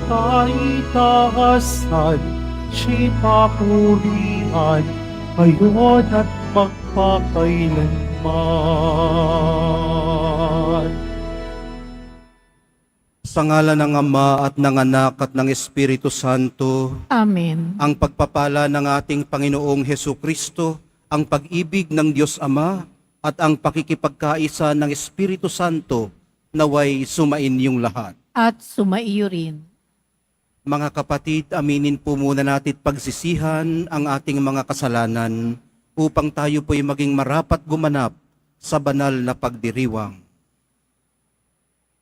kaitaasan, siya'y papurihan, ngayon at magpakailanman. Sa ngalan ng Ama at ng Anak at ng Espiritu Santo, Amen. ang pagpapala ng ating Panginoong Hesukristo, ang pag-ibig ng Diyos Ama, at ang pakikipagkaisa ng Espiritu Santo, naway sumain yung lahat. At sumaiyo rin. Mga kapatid, aminin po muna natin pagsisihan ang ating mga kasalanan upang tayo po'y maging marapat gumanap sa banal na pagdiriwang.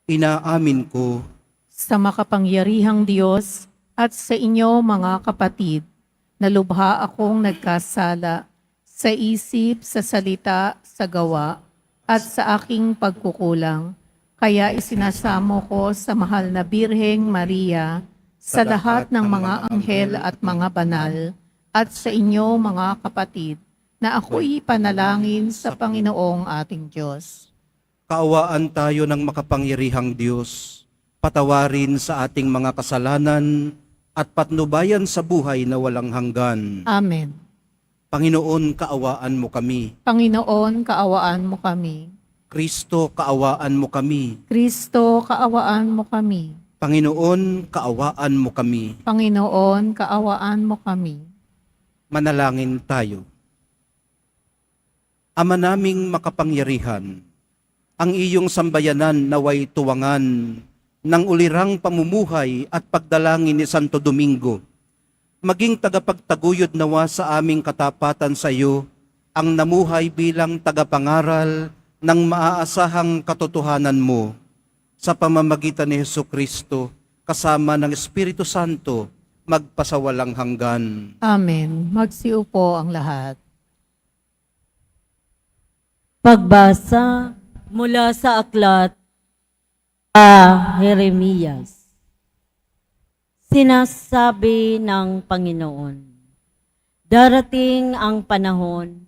Inaamin ko Sa makapangyarihang Diyos at sa inyo mga kapatid, na lubha akong nagkasala sa isip, sa salita, sa gawa, at sa aking pagkukulang. Kaya isinasamo ko sa mahal na Birheng Maria, sa lahat ng mga anghel at mga banal, at sa inyo mga kapatid, na ako'y panalangin sa Panginoong ating Diyos. kaawaan tayo ng makapangyarihang Diyos, patawarin sa ating mga kasalanan at patnubayan sa buhay na walang hanggan. Amen. Panginoon, kaawaan mo kami. Panginoon, kaawaan mo kami. Kristo, kaawaan mo kami. Kristo, kaawaan mo kami. Panginoon, kaawaan mo kami. Panginoon, kaawaan mo kami. Manalangin tayo. Ama naming makapangyarihan, ang iyong sambayanan naway tuwangan ng ulirang pamumuhay at pagdalangin ni Santo Domingo. Maging tagapagtaguyod nawa sa aming katapatan sa iyo, ang namuhay bilang tagapangaral ng maaasahang katotohanan mo sa pamamagitan ni Hesukristo kasama ng Espiritu Santo magpasawalang hanggan. Amen. Magsiupo ang lahat. Pagbasa mula sa aklat Jeremias. Sinasabi ng Panginoon, darating ang panahon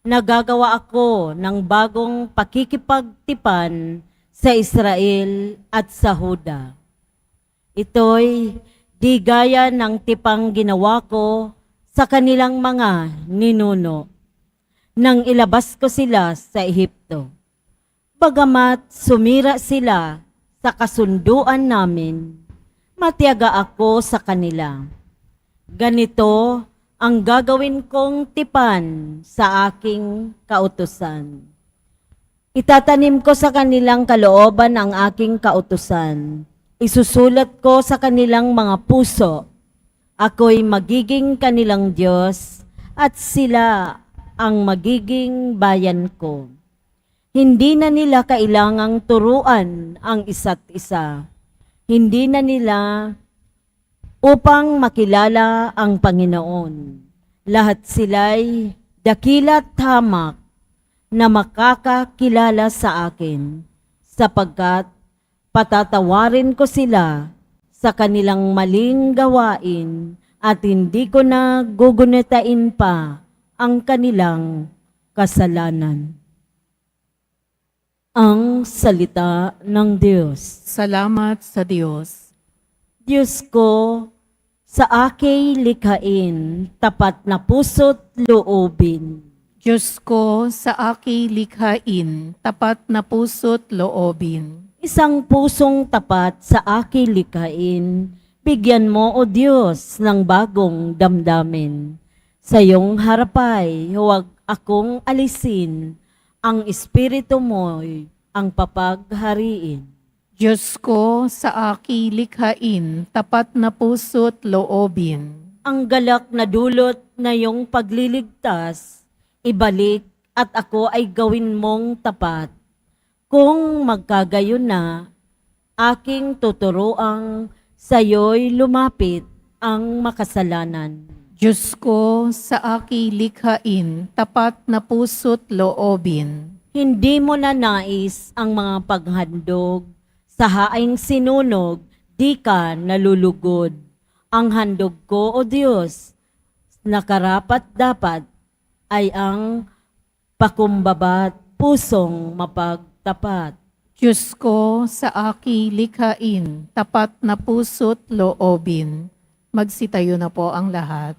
na gagawa ako ng bagong pakikipagtipan sa Israel at sa Huda. Ito'y di gaya ng tipang ginawa ko sa kanilang mga ninuno nang ilabas ko sila sa Ehipto. Bagamat sumira sila sa kasunduan namin, matiyaga ako sa kanila. Ganito ang gagawin kong tipan sa aking kautusan. Itatanim ko sa kanilang kalooban ang aking kautusan. Isusulat ko sa kanilang mga puso. Ako'y magiging kanilang Diyos at sila ang magiging bayan ko. Hindi na nila kailangang turuan ang isa't isa. Hindi na nila upang makilala ang Panginoon. Lahat sila'y dakila't hamak na makakakilala sa akin, sapagkat patatawarin ko sila sa kanilang maling gawain at hindi ko na gugunitain pa ang kanilang kasalanan. Ang salita ng Diyos. Salamat sa Diyos. Diyos ko, sa aking likhain, tapat na puso't loobin. Diyos ko, sa aking likhain, tapat na puso't loobin. Isang pusong tapat sa aking likhain, bigyan mo, O Diyos, ng bagong damdamin. Sa iyong harapay, huwag akong alisin, ang Espiritu mo'y ang papaghariin. Diyos ko, sa aking likhain, tapat na puso't loobin. Ang galak na dulot na iyong pagliligtas, ibalik at ako ay gawin mong tapat. Kung magkagayon na, aking tuturoang sa'yo'y lumapit ang makasalanan. Diyos ko, sa aking likhain, tapat na puso't loobin. Hindi mo na nais ang mga paghandog, sa haing sinunog, di ka nalulugod. Ang handog ko, O Diyos, na karapat dapat ay ang pakumbabat pusong mapagtapat. Diyos ko, sa aki likhain, tapat na puso't loobin. Magsitayo na po ang lahat.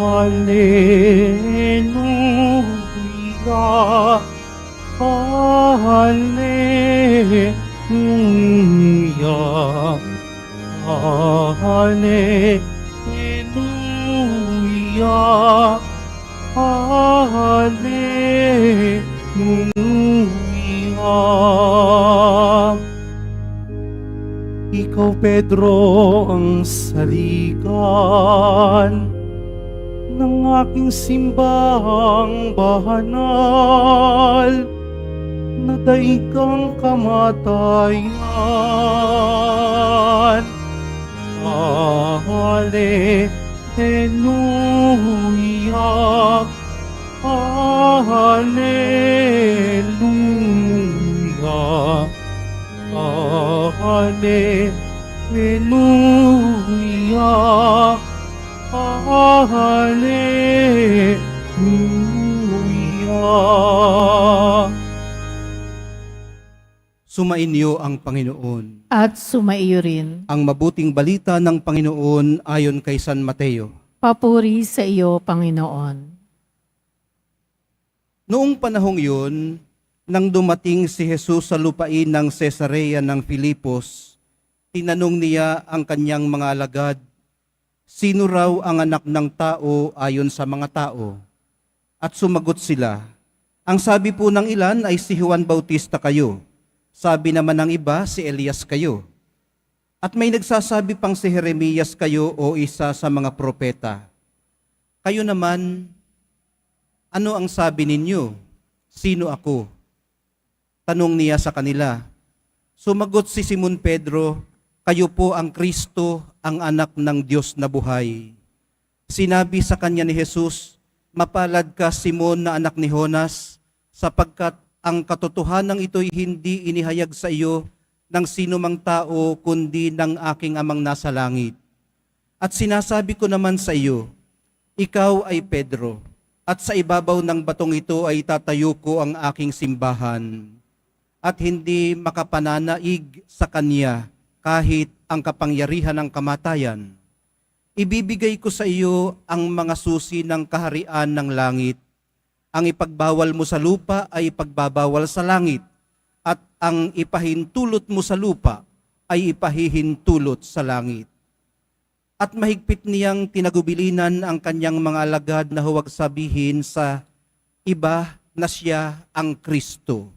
Hallelujah, Hallelujah, Hallelujah, Hallelujah. Ikaw, Pedro, ang saligan ng aking simbahang bahanal na daikang kamatayan. Hallelujah, Hallelujah, Hallelujah, Hallelujah. Sumainyo ang Panginoon. At sumaiyo rin. Ang mabuting balita ng Panginoon ayon kay San Mateo. Papuri sa iyo, Panginoon. Noong panahong yun, nang dumating si Jesus sa lupain ng Cesarea ng Filipos, tinanong niya ang kanyang mga alagad, sino raw ang anak ng tao ayon sa mga tao? At sumagot sila, ang sabi po ng ilan ay si Juan Bautista kayo. Sabi naman ng iba, si Elias kayo. At may nagsasabi pang si Jeremias kayo o isa sa mga propeta. Kayo naman, ano ang sabi ninyo? Sino ako? Tanong niya sa kanila. Sumagot si Simon Pedro, kayo po ang Kristo, ang anak ng Diyos na buhay. Sinabi sa kanya ni Jesus, mapalad ka Simon na anak ni Jonas, sapagkat ang katotohanan ito'y hindi inihayag sa iyo ng sino mang tao, kundi ng aking amang nasa langit. At sinasabi ko naman sa iyo, ikaw ay Pedro, at sa ibabaw ng batong ito ay tatayo ko ang aking simbahan, at hindi makapananaig sa kanya kahit ang kapangyarihan ng kamatayan. Ibibigay ko sa iyo ang mga susi ng kaharian ng langit. Ang ipagbawal mo sa lupa ay ipagbabawal sa langit, at ang ipahintulot mo sa lupa ay ipahihintulot sa langit. At mahigpit niyang tinagubilinan ang kanyang mga alagad na huwag sabihin sa iba na siya ang Kristo.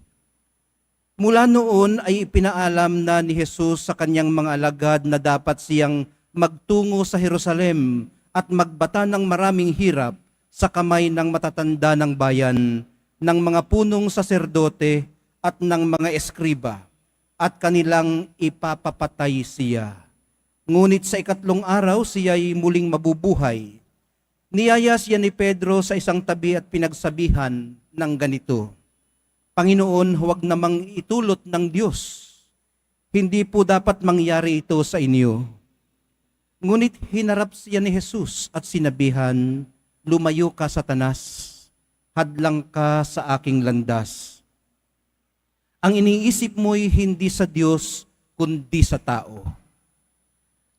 Mula noon ay ipinaalam na ni Jesus sa kanyang mga alagad na dapat siyang magtungo sa Jerusalem at magbata ng maraming hirap sa kamay ng matatanda ng bayan, ng mga punong saserdote at ng mga eskriba, at kanilang ipapapatay siya. Ngunit sa ikatlong araw siya'y muling mabubuhay. Niyaya siya ni Pedro sa isang tabi at pinagsabihan ng ganito, Panginoon, huwag namang itulot ng Diyos. Hindi po dapat mangyari ito sa inyo. Ngunit hinarap siya ni Jesus at sinabihan, lumayo ka, Satanas, hadlang ka sa aking landas. Ang iniisip mo'y hindi sa Diyos, kundi sa tao.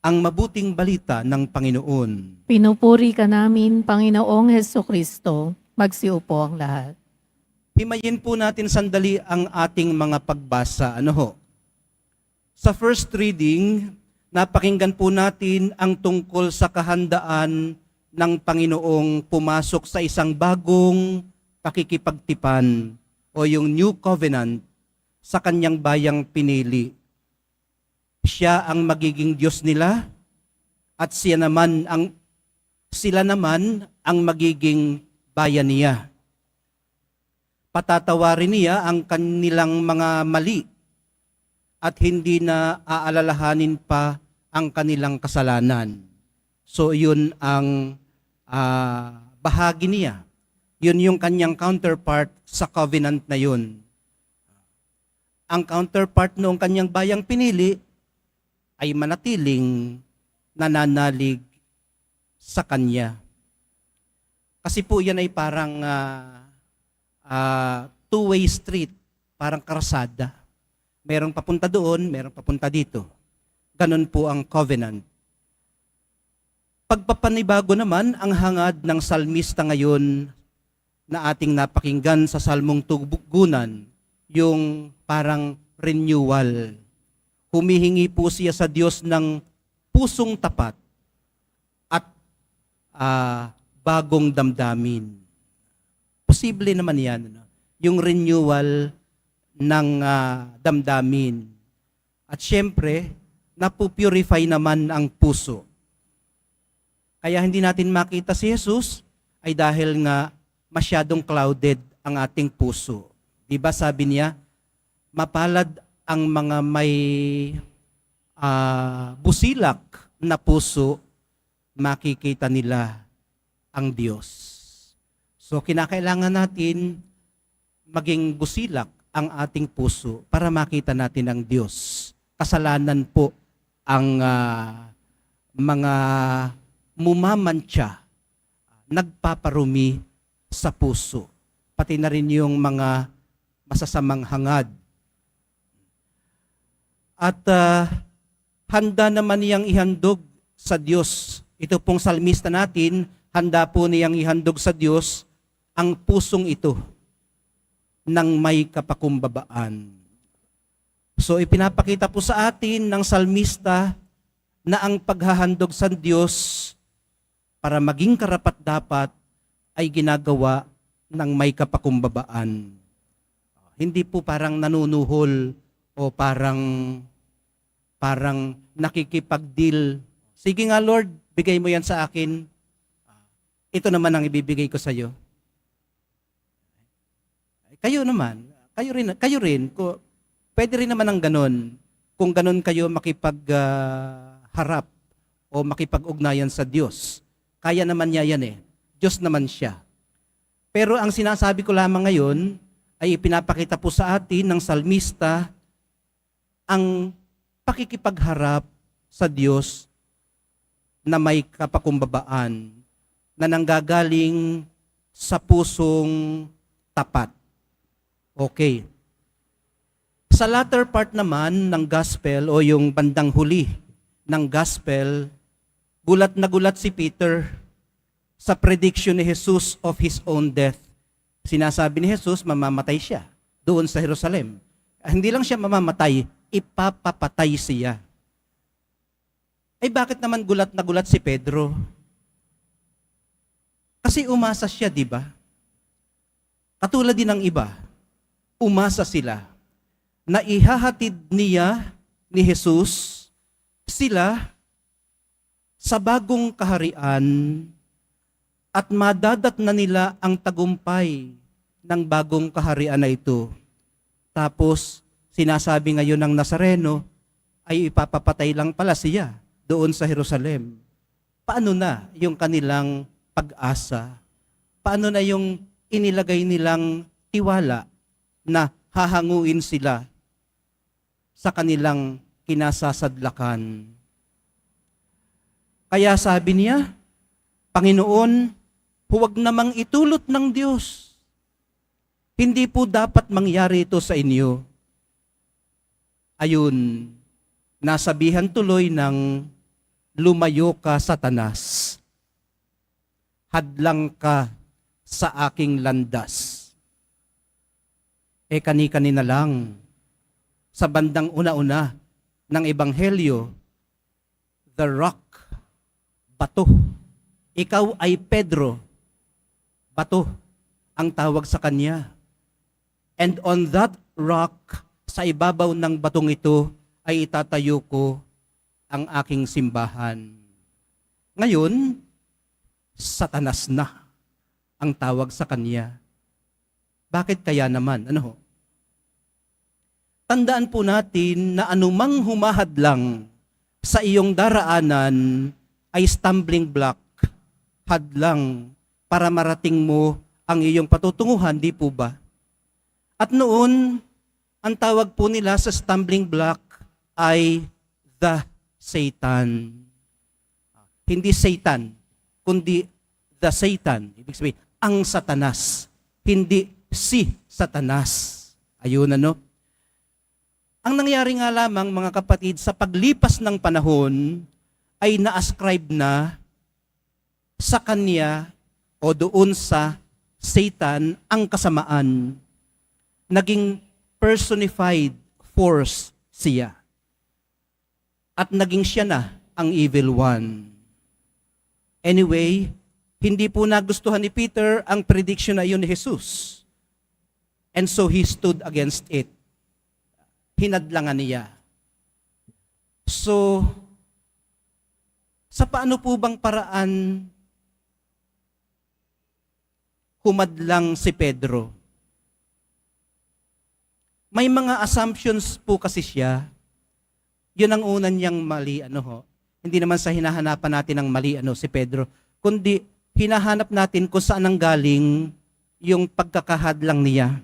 Ang mabuting balita ng Panginoon. Pinupuri ka namin, Panginoong Hesukristo. Magsiupo ang lahat. Himayin po natin sandali ang ating mga pagbasa. Ano ho? Sa first reading, napakinggan po natin ang tungkol sa kahandaan ng Panginoong pumasok sa isang bagong pakikipagtipan o yung New Covenant sa kanyang bayang pinili. Siya ang magiging Diyos nila at sila naman ang magiging bayan niya. Patatawarin niya ang kanilang mga mali at hindi na aalalahanin pa ang kanilang kasalanan. So yun ang bahagi niya. Yun yung kanyang counterpart sa covenant na yun. Ang counterpart noong kanyang bayang pinili ay manatiling nananalig sa Kanya. Kasi po yan ay parang two-way street, parang karsada. Merong papunta doon, merong papunta dito. Ganon po ang covenant. Pagpapanibago naman ang hangad ng salmista ngayon na ating napakinggan sa Salmong Tugunan, yung parang renewal. Humihingi po siya sa Diyos ng pusong tapat at bagong damdamin. Posible naman yan, yung renewal ng damdamin. At syempre, napupurify naman ang puso. Kaya hindi natin makita si Jesus ay dahil nga masyadong clouded ang ating puso. Diba sabi niya, mapalad ang mga may busilak na puso, makikita nila ang Diyos. So kinakailangan natin maging busilak ang ating puso para makita natin ang Diyos. Kasalanan po ang mga mumamantya, nagpaparumi sa puso. Pati na rin yung mga masasamang hangad. At handa naman niyang ihandog sa Diyos. Ito pong salmista natin, handa po niyang ihandog sa Diyos ang pusong ito ng may kapakumbabaan. So ipinapakita po sa atin ng salmista na ang paghahandog sa Diyos para maging karapat-dapat ay ginagawa ng may kapakumbabaan. Hindi po parang nanunuhol o parang nakikipag-deal. Sige nga Lord, bigay mo yan sa akin. Ito naman ang ibibigay ko sa iyo. Kayo naman, kayo rin, pwede rin naman ang ganon. Kung ganon kayo makipagharap o makipag-ugnayan sa Diyos. Kaya naman niya yan eh. Diyos naman siya. Pero ang sinasabi ko lamang ngayon ay ipinapakita po sa atin ng salmista ang pakikipagharap sa Diyos na may kapakumbabaan na nanggagaling sa pusong tapat. Okay. Sa latter part naman ng gospel o yung bandang huli ng gospel, gulat na gulat si Peter sa prediction ni Jesus of his own death. Sinasabi ni Jesus, mamamatay siya doon sa Jerusalem. Hindi lang siya mamamatay, ipapapatay siya. Ay bakit naman gulat na gulat si Pedro? Kasi umasa siya, di ba? Katulad din ng iba, umasa sila na ihahatid niya ni Jesus sila sa bagong kaharian at madadat na nila ang tagumpay ng bagong kaharian na ito. Tapos, sinasabi ngayon ng Nazareno ay ipapapatay lang pala siya doon sa Jerusalem. Paano na yung kanilang pag-asa? Paano na yung inilagay nilang tiwala na hahanguin sila sa kanilang kinasasadlakan? Kaya sabi niya, Panginoon, huwag namang itulot ng Diyos. Hindi po dapat mangyari ito sa inyo. Ayun, nasabihan tuloy ng lumayo ka, Satanas. Hadlang ka sa aking landas. Kani-kani na lang sa bandang una-una ng Ebanghelyo, the rock, bato. Ikaw ay Pedro, bato ang tawag sa kanya. And on that rock, sa ibabaw ng batong ito, ay itatayo ko ang aking simbahan. Ngayon, Satanas na ang tawag sa kanya. Bakit kaya naman? Ano ho? Tandaan po natin na anumang humahadlang sa iyong daraanan ay stumbling block, hadlang para marating mo ang iyong patutunguhan, di po ba? At noon, ang tawag po nila sa stumbling block ay the Satan. Hindi Satan, kundi the Satan. Ibig sabihin, ang Satanas, hindi si Satanas. Ayun ano. Ang nangyari nga lamang mga kapatid, sa paglipas ng panahon, ay na-ascribe na sa kanya o doon sa Satan ang kasamaan. Naging personified force siya. At naging siya na ang evil one. Anyway, hindi po nagustuhan ni Peter ang prediction na iyon ni Jesus. And so he stood against it. Hinadlangan niya. So, sa paano po bang paraan humadlang si Pedro? May mga assumptions po kasi siya. Yun ang unan niyang mali, Hindi naman sa hinahanapan natin ng mali, si Pedro. Kundi, hinahanap natin kung saan ang galing yung pagkakahadlang niya.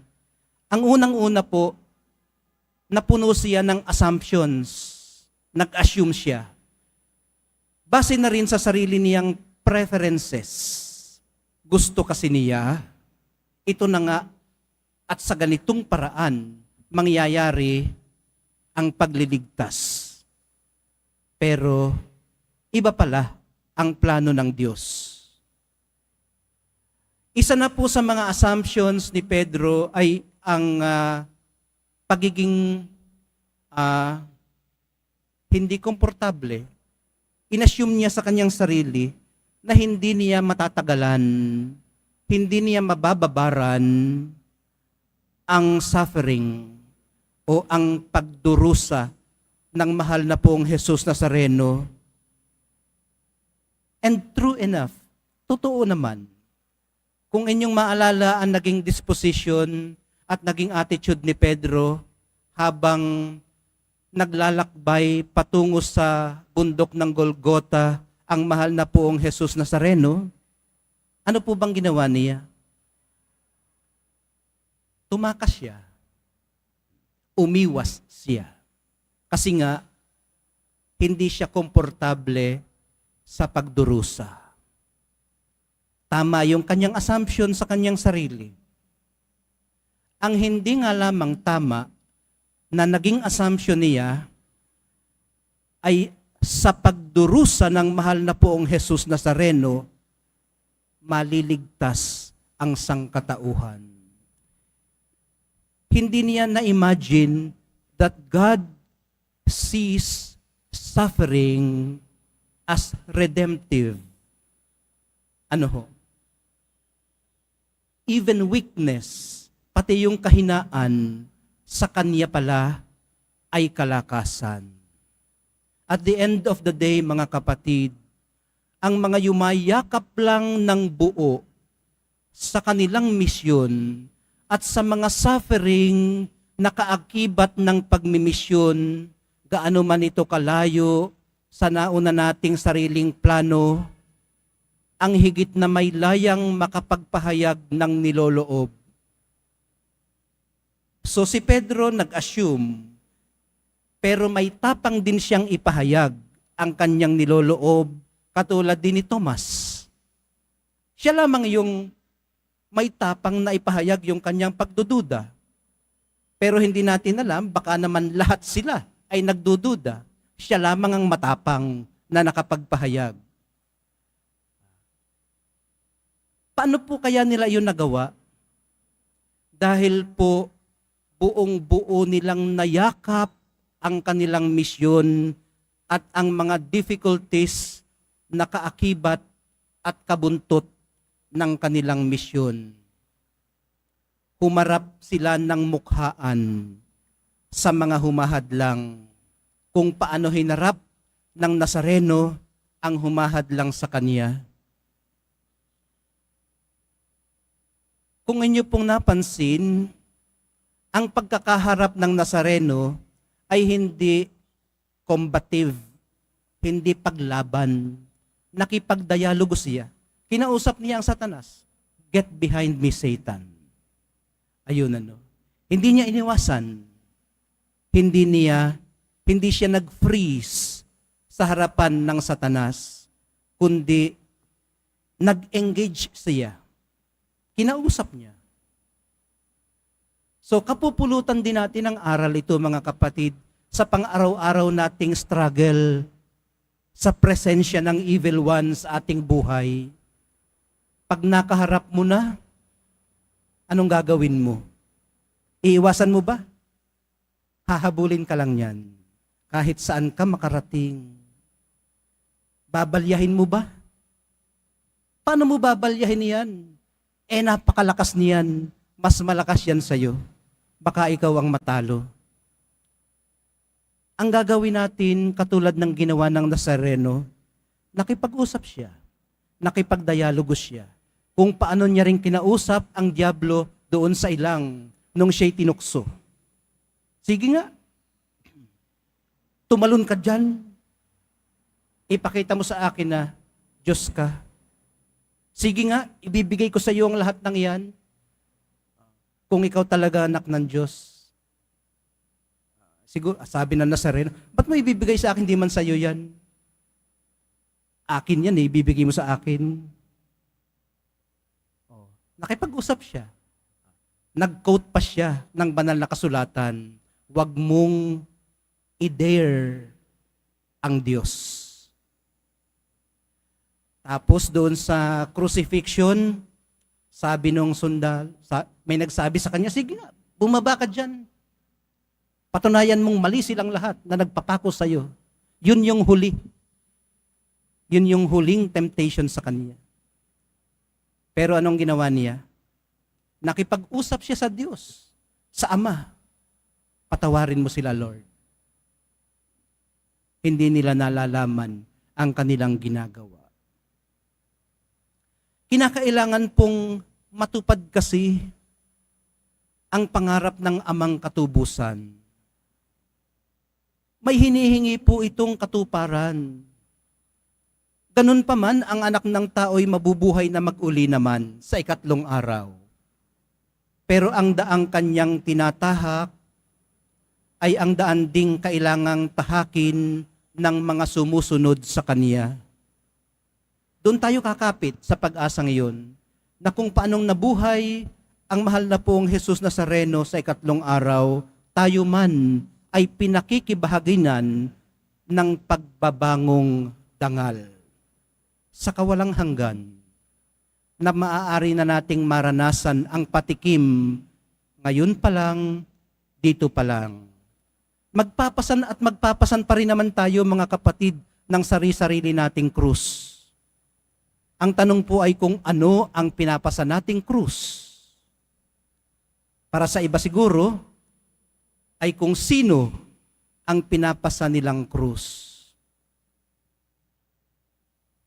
Ang unang-una po, napuno siya ng assumptions. Nag-assume siya. Base na rin sa sarili niyang preferences. Gusto kasi niya, ito na nga, at sa ganitong paraan, mangyayari ang pagliligtas. Pero, iba pala ang plano ng Diyos. Isa na po sa mga assumptions ni Pedro ay ang pagiging hindi komportable. Inassume niya sa kanyang sarili na hindi niya matatagalan, hindi niya mabababaran ang suffering o ang pagdurusa ng mahal na pong Jesus Nazareno. And true enough, totoo naman, kung inyong maalala ang naging disposition at naging attitude ni Pedro habang naglalakbay patungo sa bundok ng Golgota ang mahal na poong Jesus Nazareno, ano po bang ginawa niya? Tumakas siya. Umiwas siya. Kasi nga, hindi siya komportable sa pagdurusa. Tama yung kanyang assumption sa kanyang sarili. Ang hindi nga lamang tama na naging assumption niya ay sa pagdurusa ng mahal na poong Jesus Nazareno, maliligtas ang sangkatauhan. Hindi niya na-imagine that God sees suffering as redemptive. Even weakness, pati yung kahinaan, sa kanya pala ay kalakasan. At the end of the day, mga kapatid, ang mga yumayakap lang ng buo sa kanilang misyon at sa mga suffering na kaakibat ng pagmimisyon, gaano man ito kalayo sa nauna nating sariling plano, ang higit na may layang makapagpahayag ng niloloob. So si Pedro nag-assume, pero may tapang din siyang ipahayag ang kanyang niloloob, katulad din ni Tomas. Siya lamang yung may tapang na ipahayag yung kanyang pagdududa. Pero hindi natin alam, baka naman lahat sila ay nagdududa. Siya lamang ang matapang na nakapagpahayag. Paano po kaya nila yun nagawa? Dahil po buong-buo nilang nayakap ang kanilang misyon at ang mga difficulties na kaakibat at kabuntot ng kanilang misyon. Humarap sila ng mukhaan sa mga humahadlang kung paano hinarap ng Nazareno ang humahadlang sa kanya. Kung inyo pong napansin, ang pagkakaharap ng Nazareno ay hindi combative, hindi paglaban. Nakipagdialogo siya. Kinausap niya ang Satanas. Get behind me, Satan. Ayun . Hindi niya iniwasan. Hindi siya nag-freeze sa harapan ng Satanas, kundi Nag-engage siya. Kinausap niya. So kapupulutan din natin ng aral ito mga kapatid sa pang-araw-araw nating struggle sa presensya ng evil one sa ating buhay. Pag nakaharap mo na, anong gagawin mo? Iiwasan mo ba? Hahabulin ka lang yan. Kahit saan ka makarating. Babalyahin mo ba? Paano mo babalyahin yan? Napakalakas niyan. Mas malakas yan sa'yo. Baka ikaw ang matalo. Ang gagawin natin, katulad ng ginawa ng Nazareno, nakipag-usap siya. Nakipagdialogos siya. Kung paano niya rin kinausap ang Diablo doon sa ilang nung siya'y tinukso. Sige nga, tumalon ka dyan. Ipakita mo sa akin na Diyos ka. Sige nga, ibibigay ko sa iyo ang lahat ng iyan. Kung ikaw talaga anak ng Diyos. Siguro, sabi ng Nazareno, ba't mo ibibigay sa akin, di man sa iyo yan? Akin yan, ibibigay mo sa akin. Nakipag-usap siya. Nag-quote pa siya ng banal na kasulatan, huwag mong i-dare ang Diyos. Tapos doon sa crucifixion, sabi nung sundal, may nagsabi sa kanya, sige nga, bumaba ka dyan. Patunayan mong mali silang lahat na nagpapako sa iyo. Yun yung huli. Yun yung huling temptation sa kanya. Pero anong ginawa niya? Nakipag-usap siya sa Diyos, sa Ama. Patawarin mo sila, Lord. Hindi nila nalalaman ang kanilang ginagawa. Kinakailangan pong matupad kasi ang pangarap ng amang katubusan. May hinihingi po itong katuparan. Ganun pa man, ang anak ng tao'y mabubuhay na mag-uli naman sa ikatlong araw. Pero ang daang kanyang tinatahak ay ang daan ding kailangang tahakin ng mga sumusunod sa kanya. Doon tayo kakapit sa pag-asa ngayon na kung paanong nabuhay ang mahal na pong Jesus Nazareno sa ikatlong araw, tayo man ay pinakikibahaginan ng pagbabangong dangal sa kawalang hanggan na maaari na nating maranasan ang patikim ngayon pa lang, dito pa lang. Magpapasan at magpapasan pa rin naman tayo mga kapatid ng sarili-sarili nating krus. Ang tanong po ay kung ano ang pinapasa nating krus. Para sa iba siguro, ay kung sino ang pinapasa nilang krus.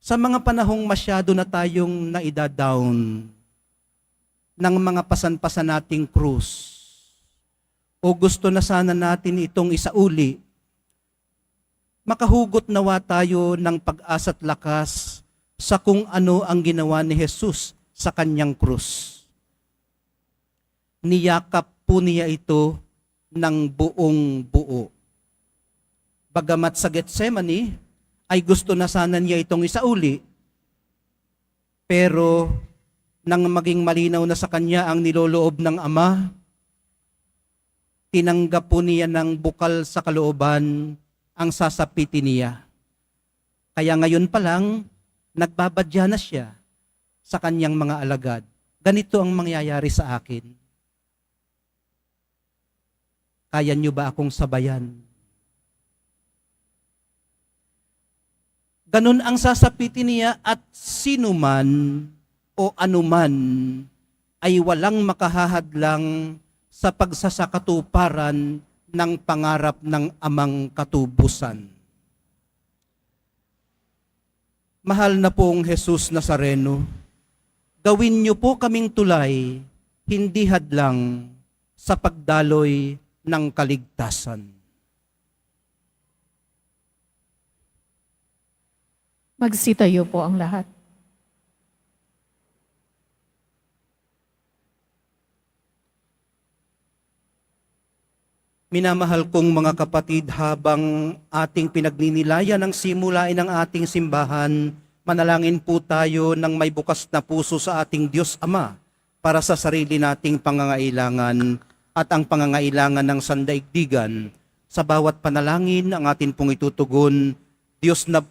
Sa mga panahong masyado na tayong naida-down ng mga pasan-pasan nating krus, o gusto na sana natin itong isauli, makahugot nawa tayo ng pag-asa at lakas sa kung ano ang ginawa ni Jesus sa kanyang krus. Niyakap po niya ito ng buong buo. Bagamat sa Getsemani, ay gusto na sana niya itong isauli, pero nang maging malinaw na sa kanya ang niloloob ng Ama, tinanggap po niya ng bukal sa kalooban ang sasapitin niya. Kaya ngayon pa lang, nagbabadya na siya sa kanyang mga alagad. Ganito ang mangyayari sa akin. Kaya niyo ba akong sabayan? Ganun ang sasapitin niya at sino man o anuman ay walang makahahadlang sa pagsasakatuparan ng pangarap ng amang katubusan. Mahal na pong Jesus Nazareno, gawin niyo po kaming tulay, hindi hadlang sa pagdaloy ng kaligtasan. Magsitayo po ang lahat. Minamahal kong mga kapatid, habang ating pinagninilayan ang simulain ng ating simbahan Manalangin po tayo ng may bukas na puso sa ating Diyos Ama para sa sarili nating pangangailangan at ang pangangailangan ng sandaigdigan. Sa bawat panalangin ang atin pong itutugon, Diyos na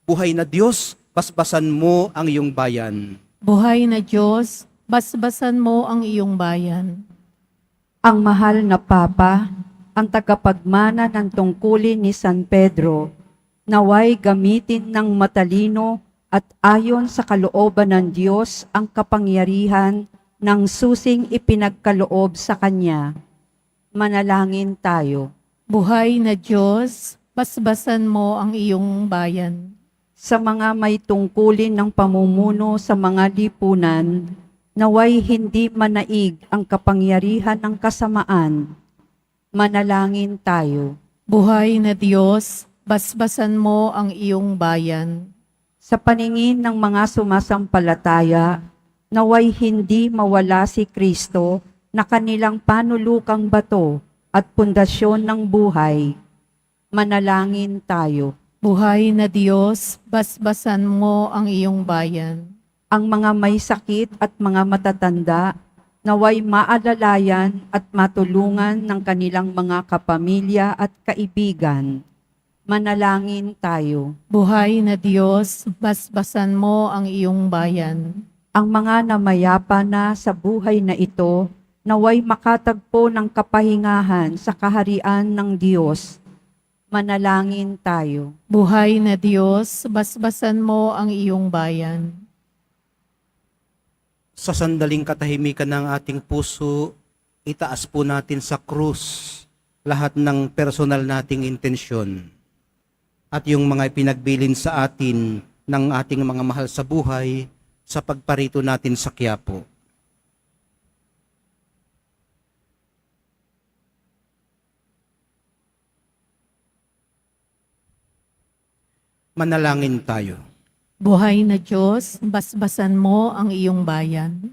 buhay na Diyos, basbasan mo ang iyong bayan. Buhay na Diyos, basbasan mo ang iyong bayan. Ang mahal na Papa, ang tagapagmana ng tungkulin ni San Pedro, naway gamitin ng matalino at ayon sa kalooban ng Diyos ang kapangyarihan ng susing ipinagkaloob sa Kanya. Manalangin tayo. Buhay na Diyos, basbasan mo ang iyong bayan. Sa mga may tungkulin ng pamumuno sa mga lipunan, naway hindi manaig ang kapangyarihan ng kasamaan. Manalangin tayo. Buhay na Diyos, basbasan mo ang iyong bayan. Sa paningin ng mga sumasampalataya, naway hindi mawala si Kristo na kanilang panulukang bato at pundasyon ng buhay. Manalangin tayo. Buhay na Diyos, basbasan mo ang iyong bayan. Ang mga may sakit at mga matatanda, naway maalalayan at matulungan ng kanilang mga kapamilya at kaibigan. Manalangin tayo. Buhay na Diyos, basbasan mo ang iyong bayan. Ang mga namayapa na sa buhay na ito, naway makatagpo ng kapahingahan sa kaharian ng Diyos. Manalangin tayo. Buhay na Diyos, basbasan mo ang iyong bayan. Sa sandaling katahimikan ng ating puso, itaas po natin sa krus lahat ng personal nating intensyon at yung mga pinagbilin sa atin ng ating mga mahal sa buhay sa pagparito natin sa Quiapo. Manalangin tayo. Buhay na Diyos, basbasan mo ang iyong bayan.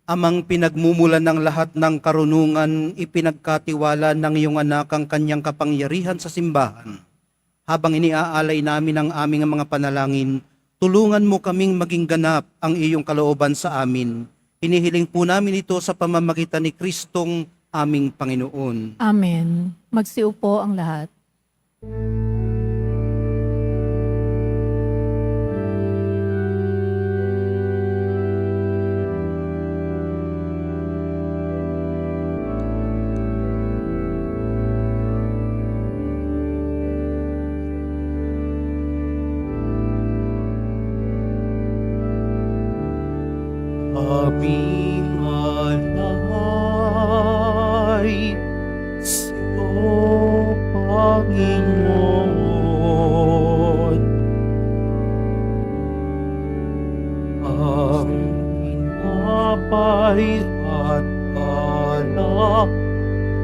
Amang pinagmumulan ng lahat ng karunungan, ipinagkatiwala ng iyong anak ang kanyang kapangyarihan sa simbahan. Habang iniaalay namin ang aming mga panalangin, tulungan mo kaming maging ganap ang iyong kalooban sa amin. Hinihiling po namin ito sa pamamagitan ni Kristong aming Panginoon. Amen. Magsiupo ang lahat. Aming alay sa'yo, Panginoon. Ang pinapay at alak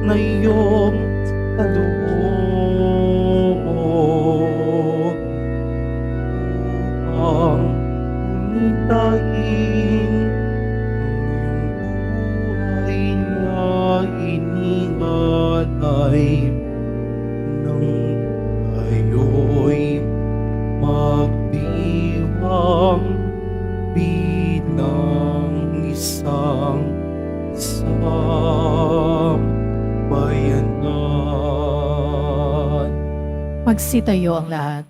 na iyong kaloob upang unitain inialay ng kayo'y magdiwang bilang isang sambayanan. Magsitayo ang lahat.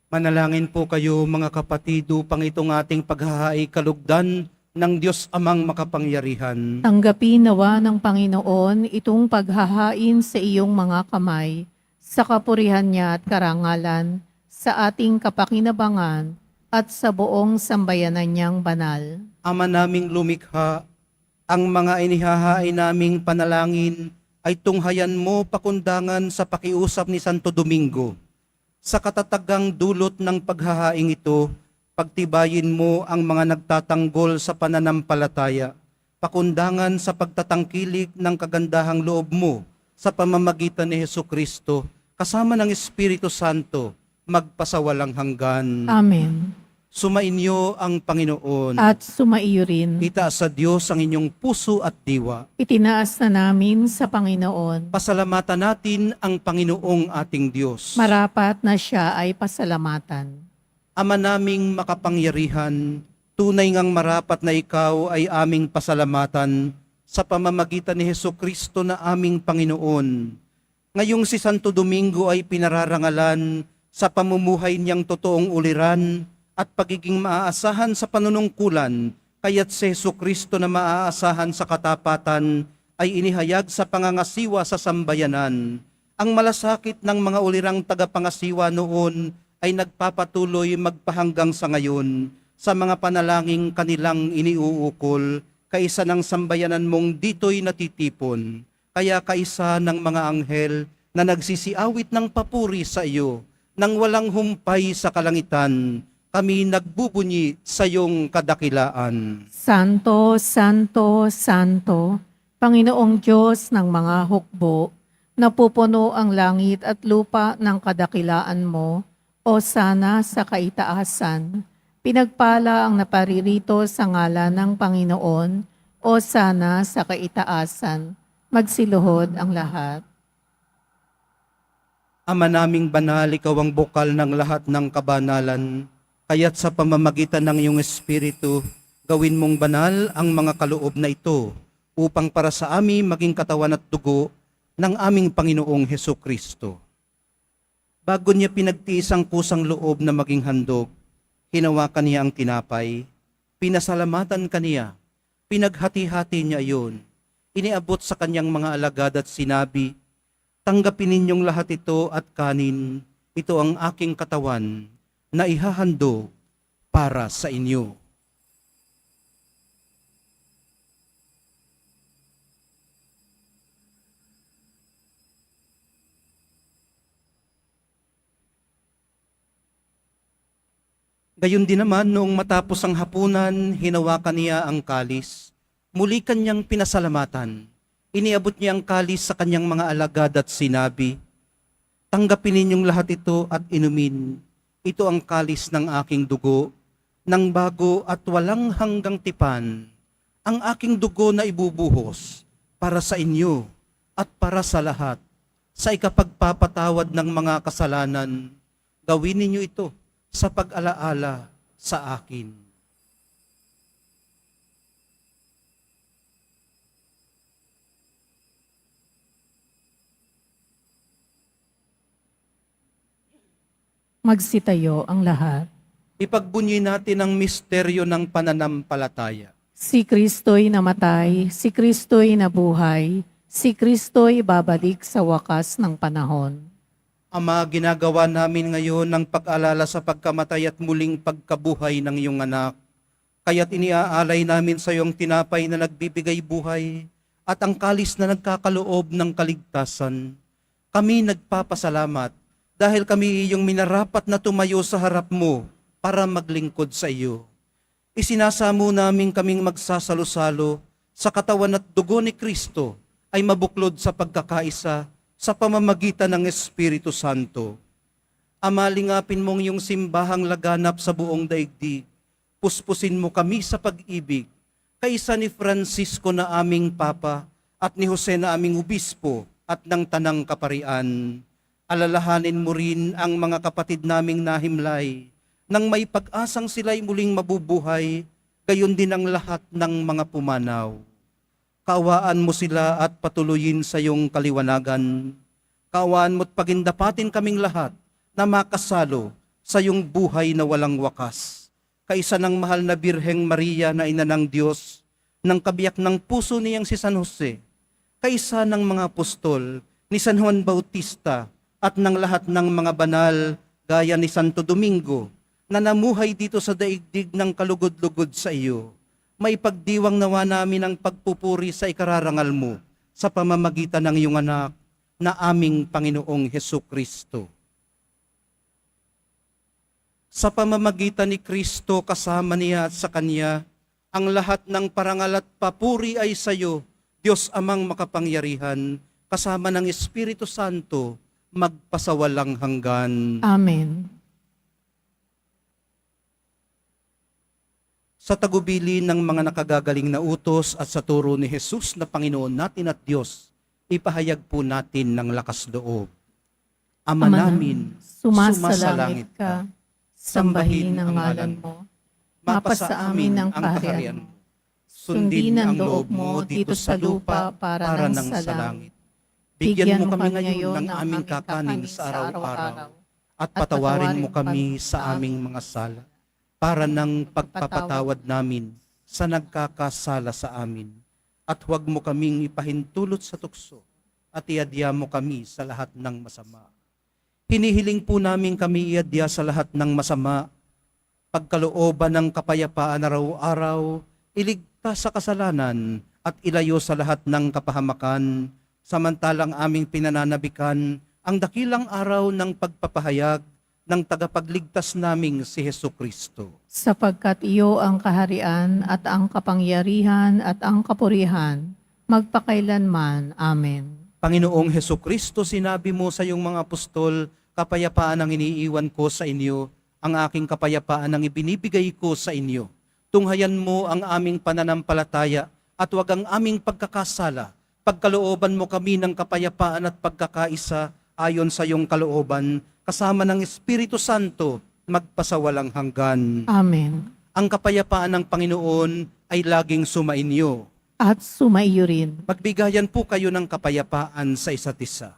Manalangin po kayo mga kapatid upang itong ating paghahaay kalugdan ng Diyos Amang makapangyarihan. Tanggapin nawa ng Panginoon itong paghahain sa iyong mga kamay, sa kapurihan niya at karangalan, sa ating kapakinabangan, at sa buong sambayanan niyang banal. Ama naming lumikha, ang mga inihahain naming panalangin ay tunghayan mo pakundangan sa pakiusap ni Santo Domingo. Sa katatagang dulot ng paghahaing ito, pagtibayin mo ang mga nagtatanggol sa pananampalataya, pakundangan sa pagtatangkilik ng kagandahang loob mo sa pamamagitan ni Hesukristo, kasama ng Espiritu Santo, magpasawalang hanggan. Amen. Sumainyo ang Panginoon. At sumaiyo rin. Itaas sa Diyos ang inyong puso at diwa. Itinaas na namin sa Panginoon. Pasalamatan natin ang Panginoong ating Diyos. Marapat na siya ay pasalamatan. Ama naming makapangyarihan, tunay ngang marapat na ikaw ay aming pasalamatan sa pamamagitan ni Hesukristo na aming Panginoon. Ngayong si Santo Domingo ay pinararangalan sa pamumuhay niyang totoong uliran at pagiging maaasahan sa panunungkulan, kaya't si Hesukristo na maaasahan sa katapatan ay inihayag sa pangangasiwa sa sambayanan. Ang malasakit ng mga ulirang tagapangasiwa noon ay nagpapatuloy magpahanggang sa ngayon sa mga panalangin kanilang iniuukol, kaisa ng sambayanan mong dito'y natitipon. Kaya kaisa ng mga anghel na nagsisiawit ng papuri sa iyo, nang walang humpay sa kalangitan, kami nagbubunyi sa iyong kadakilaan. Santo, Santo, Santo, Panginoong Diyos ng mga hukbo, napupuno ang langit at lupa ng kadakilaan mo, o sana sa kaitaasan. Pinagpala ang naparirito sa ngalan ng Panginoon, o sana sa kaitaasan. Magsiluhod ang lahat. Ama naming banal, ikaw ang bukal ng lahat ng kabanalan, kaya't sa pamamagitan ng iyong Espiritu, gawin mong banal ang mga kaloob na ito, upang para sa amin maging katawan at dugo ng aming Panginoong Hesukristo. Bago niya pinagtiis ang kusang loob na maging handog, hinawakan niya ang tinapay, pinasalamatan kaniya, pinaghati-hati niya iyon, iniabot sa kanyang mga alagad at sinabi, tanggapin ninyong lahat ito at kanin, ito ang aking katawan na ihahandog para sa inyo. Gayon din naman, noong matapos ang hapunan, hinawakan niya ang kalis. Muli kanyang pinasalamatan. Iniabot niya ang kalis sa kanyang mga alagad at sinabi, tanggapin ninyong lahat ito at inumin. Ito ang kalis ng aking dugo, ng bago at walang hanggang tipan. Ang aking dugo na ibubuhos para sa inyo at para sa lahat. Sa ikapagpapatawad ng mga kasalanan, gawin ninyo ito sa pag-alaala sa akin. Magsitayo ang lahat. Ipagbunyi natin ang misteryo ng pananampalataya. Si Kristo'y namatay, si Kristo'y nabuhay, si Kristo'y babalik sa wakas ng panahon. Ama, ginagawa namin ngayon ng pag-alala sa pagkamatay at muling pagkabuhay ng iyong anak. Kaya't iniaalay namin sa iyong tinapay na nagbibigay buhay at ang kalis na nagkakaloob ng kaligtasan. Kami nagpapasalamat dahil kami iyong minarapat na tumayo sa harap mo para maglingkod sa iyo. Isinasamo namin kaming magsasalo-salo sa katawan at dugo ni Kristo ay mabuklod sa pagkakaisa sa pamamagitan ng Espiritu Santo. Ama, lingapin mong iyong simbahang laganap sa buong daigdig. Puspusin mo kami sa pag-ibig, kaisa ni Francisco na aming Papa at ni Jose na aming Obispo at ng Tanang Kaparian. Alalahanin mo rin ang mga kapatid naming nahimlay, nang may pag-asang sila'y muling mabubuhay, gayon din ang lahat ng mga pumanaw. Kaawaan mo sila at patuloyin sa iyong kaliwanagan. Kaawaan mo't pagindapatin kaming lahat na makasalo sa iyong buhay na walang wakas. Kaisa ng mahal na Birheng Maria na ina ng Diyos, ng kabiyak ng puso niyang si San Jose, kaisa ng mga apostol, ni San Juan Bautista, at ng lahat ng mga banal gaya ni Santo Domingo, na namuhay dito sa daigdig ng kalugod-lugod sa iyo. May pagdiwang nawa namin ang pagpupuri sa ikararangal mo sa pamamagitan ng iyong anak na aming Panginoong Hesukristo. Sa pamamagitan ni Kristo kasama niya at sa Kanya, ang lahat ng parangal at papuri ay sa iyo, Diyos Amang makapangyarihan, kasama ng Espiritu Santo, magpasawalang hanggan. Amen. Sa tagubili ng mga nakagagaling na utos at sa turo ni Jesus na Panginoon natin at Diyos, ipahayag po natin ng lakas loob. Ama namin, sumasalangit ka. Sambahin ang ngalan mo. Mapasa amin ang kaharian mo. Sundin ang loob mo dito sa lupa para nang sa langit. Bigyan mo kami ngayon ng aming kakanin sa araw-araw at patawarin mo kami sa aming mga sala para ng pagpapatawad namin sa nagkakasala sa amin. At huwag mo kaming ipahintulot sa tukso at iadya mo kami sa lahat ng masama. Hinihiling po namin kami iadya sa lahat ng masama, pagkalooban ng kapayapaan araw-araw, iligtas sa kasalanan at ilayo sa lahat ng kapahamakan, samantalang aming pinananabikan ang dakilang araw ng pagpapahayag ng tagapagligtas naming si Hesukristo. Sapagkat iyo ang kaharian at ang kapangyarihan at ang kapurihan, magpakailanman. Amen. Panginoong Hesukristo, sinabi mo sa iyong mga apostol, kapayapaan ang iniiwan ko sa inyo, ang aking kapayapaan ang ibinibigay ko sa inyo. Tunghayan mo ang aming pananampalataya at huwag ang aming pagkakasala. Pagkalooban mo kami ng kapayapaan at pagkakaisa ayon sa iyong kalooban, kasama ng Espiritu Santo, magpasawalang hanggan. Amen. Ang kapayapaan ng Panginoon ay laging sumainyo. At sumaiyo rin. Magbigayan po kayo ng kapayapaan sa isa't isa.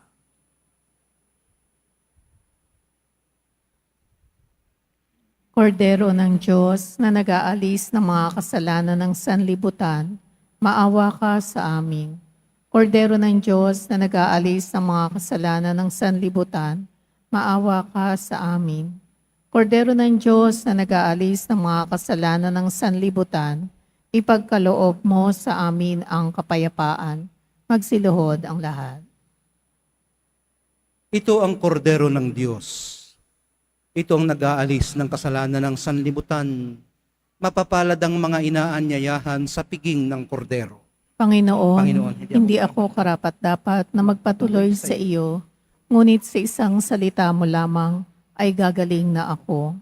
Kordero ng Diyos na nag-aalis ng mga kasalanan ng sanlibutan, maawa ka sa amin. Kordero ng Diyos na nag-aalis ng mga kasalanan ng sanlibutan, maawa ka sa amin. Kordero ng Diyos na nag-aalis ng mga kasalanan ng sanlibutan, ipagkaloob mo sa amin ang kapayapaan. Magsiluhod ang lahat. Ito ang kordero ng Diyos. Ito ang nag-aalis ng kasalanan ng sanlibutan. Mapapalad ang mga inaanyayahan sa piging ng kordero. Panginoon, hindi ako karapat-dapat na magpatuloy sa iyo, ngunit sa isang salita mo lamang ay gagaling na ako.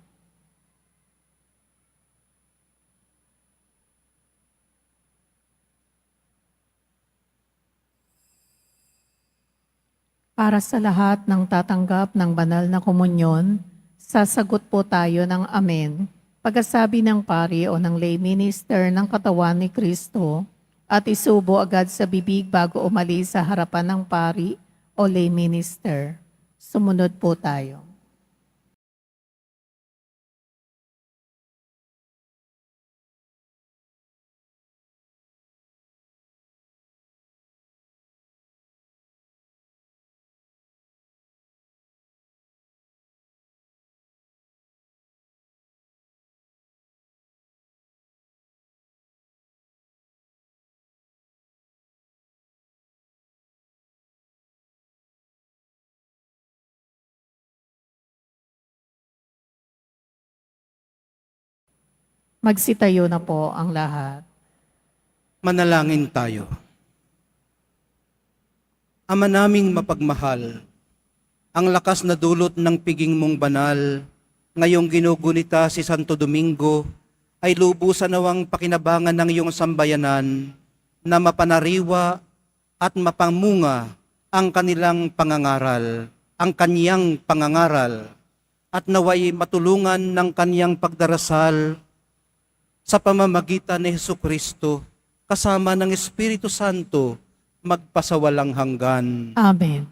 Para sa lahat ng tatanggap ng banal na komunyon, sasagot po tayo ng Amen. Pagkasabi ng pari o ng lay minister ng katawan ni Kristo at isubo agad sa bibig bago umalis sa harapan ng pari o lay minister. Sumunod po tayo. Magsitayo na po ang lahat. Manalangin tayo. Ama naming mapagmahal, ang lakas na dulot ng piging mong banal, ngayong ginugunita si Santo Domingo, ay lubusan nawang pakinabangan ng iyong sambayanan na mapanariwa at mapamunga ang kanilang pangangaral, ang kaniyang pangangaral, at naway matulungan ng kaniyang pagdarasal sa pamamagitan ni Hesukristo, kasama ng Espiritu Santo, magpasawalang hanggan. Amen.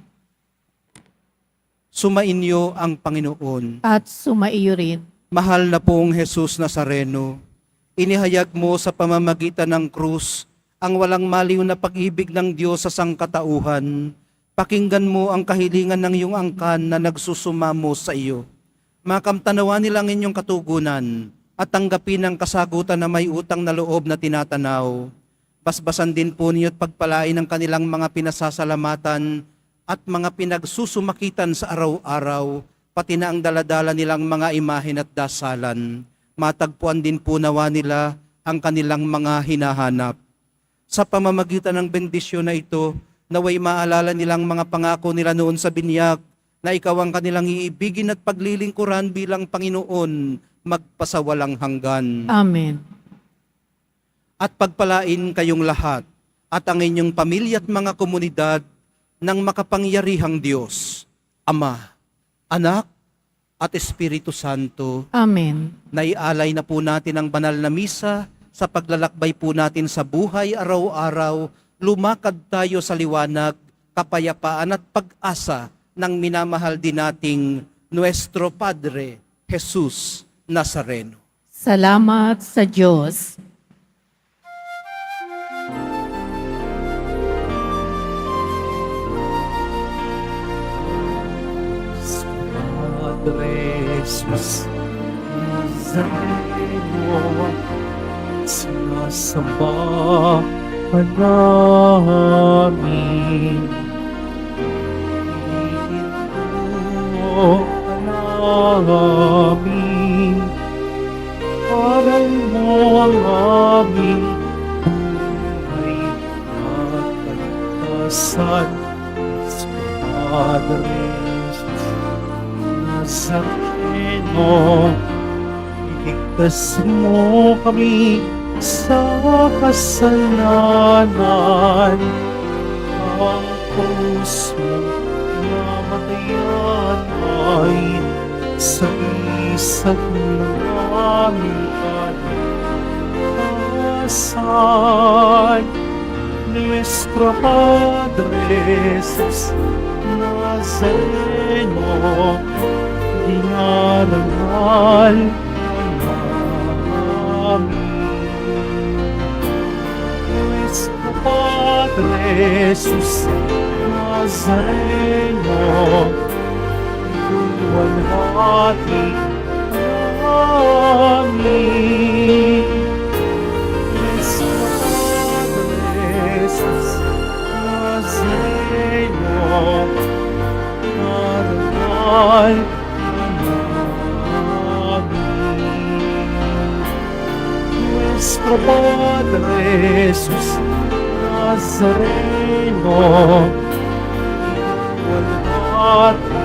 Sumainyo ang Panginoon. At sumaiyo rin. Mahal na pong Jesus Nazareno, inihayag mo sa pamamagitan ng krus ang walang maliw na pag-ibig ng Diyos sa sangkatauhan. Pakinggan mo ang kahilingan ng iyong angkan na nagsusumamo sa iyo. Makamtanawa nilang inyong katugunan at tanggapin ang kasagutan na may utang na loob na tinatanaw. Basbasan din po niyo at pagpalain ang kanilang mga pinasasalamatan at mga pinagsusumakitan sa araw-araw, pati na ang daladala nilang mga imahen at dasalan. Matagpuan din po nawa nila ang kanilang mga hinahanap. Sa pamamagitan ng bendisyon na ito, naway maalala nilang mga pangako nila noon sa binyag, na ikaw ang kanilang iibigin at paglilingkuran bilang Panginoon, magpasawalang hanggan. Amen. At pagpalain kayong lahat at ang inyong pamilya at mga komunidad ng makapangyarihang Diyos, Ama, Anak, at Espiritu Santo. Amen. Naialay na po natin ang banal na misa sa paglalakbay po natin sa buhay araw-araw. Lumakad tayo sa liwanag, kapayapaan at pag-asa ng minamahal din nating Nuestro Padre, Jesus Nazareno. Salamat sa Diyos. Padre Jesus Nazareno, sinasamba ka namin. Ihinto ka namin, aral mo ang aming buhay at kaligtasan. Padre Nazareno, iligtas mo kami sa kasalanan. Ang krus mong namatayan ay sagisag ng aming kaligtasan. Nuestro Padre Jesus Nazareno, dinarangal namin. Nuestro Padre Jesus Nazareno, luwalhati namin. Nuestro Padre Jesus Nazareno, narangal Nuestro Padre Jesus Nazareno, luwalhati